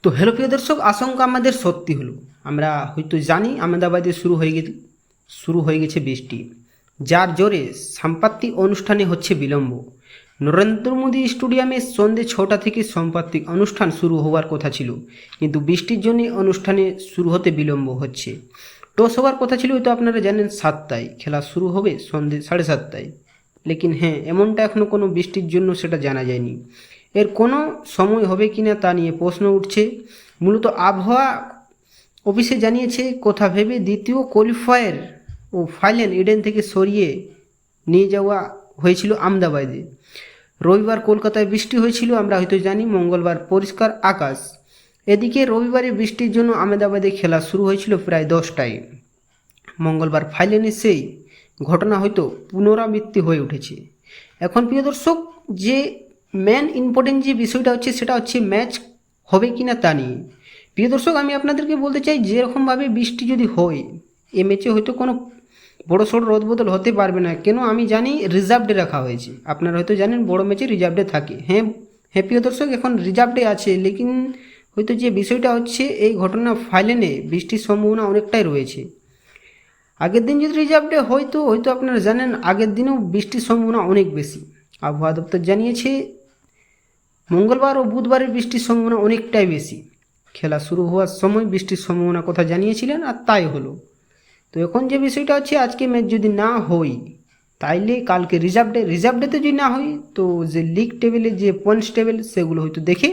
তো হ্যালো প্রিয় দর্শক, আশঙ্কা আমাদের সত্যি হলো। আমরা হয়তো জানি আহমেদাবাদে শুরু হয়ে গেছে বৃষ্টি, যার জোরে সাম্প্রতিক অনুষ্ঠানে হচ্ছে বিলম্ব। নরেন্দ্র মোদী স্টেডিয়ামে সন্ধ্যে 6টা থেকে সাম্প্রতিক অনুষ্ঠান শুরু হওয়ার কথা ছিল, কিন্তু বৃষ্টির জন্য অনুষ্ঠানে শুরু হতে বিলম্ব হচ্ছে। টস হওয়ার কথা ছিল হয়তো আপনারা জানেন 7টায়, খেলা শুরু হবে সন্ধ্যে 7:30টায়। লেকিন হ্যাঁ, এমনটা এখনও কোনো বৃষ্টির জন্য সেটা জানা যায়নি। এর কোনো সময় হবে কিনা তা নিয়ে প্রশ্ন উঠছে। মূলত আবহাওয়া অফিসে জানিয়েছে কথা ভেবে দ্বিতীয় কোয়ালিফায়ার ও ফাইনাল ইডেন থেকে সরিয়ে নিয়ে যাওয়া হয়েছিল আহমেদাবাদে। রবিবার কলকাতায় বৃষ্টি হয়েছিল, আমরা হয়তো জানি। মঙ্গলবার পরিষ্কার আকাশ। এদিকে রবিবারে বৃষ্টির জন্য আহমেদাবাদে খেলা শুরু হয়েছিল প্রায় 10টায়। মঙ্গলবার ফাইনালে সেই ঘটনা হয়তো পুনরাবৃত্তি হয়ে উঠেছে। এখন প্রিয় দর্শক, যে মেন ইম্পর্টেন্ট যে বিষয়টা হচ্ছে সেটা হচ্ছে ম্যাচ হবে কি না তা নিয়ে। প্রিয় দর্শক, আমি আপনাদেরকে বলতে চাই, যেরকমভাবে বৃষ্টি যদি হয় এ ম্যাচে হয়তো কোনো বড় সড়ো রদবদল হতে পারবে না। কেন আমি জানি রিজার্ভ ডে রাখা হয়েছে, আপনারা হয়তো জানেন বড় ম্যাচে রিজার্ভ ডে থাকে। হ্যাঁ হ্যাঁ প্রিয় দর্শক, এখন রিজার্ভ ডে আছে, লেকিন হয়তো যে বিষয়টা হচ্ছে এই ঘটনা ফাইনালে বৃষ্টির সম্ভাবনা অনেকটাই রয়েছে। আগের দিন যদি রিজার্ভ ডে হয়তো আপনারা জানেন আগের দিনেও বৃষ্টির সম্ভাবনা অনেক বেশি। আবহাওয়া দপ্তর জানিয়েছে মঙ্গলবার ও বুধবারের বৃষ্টির সম্ভাবনা অনেকটাই বেশি। খেলা শুরু হওয়ার সময় বৃষ্টির সম্ভাবনা কথা জানিয়েছিলেন, আর তাই হলো। তো এখন যে বিষয়টা হচ্ছে, আজকে ম্যাচ যদি না হয় তাইলে কালকে রিজার্ভ ডেতে যদি না হয় তো যে লিগ টেবিলে যে পয়েন্টস টেবিল সেগুলো হয়তো দেখে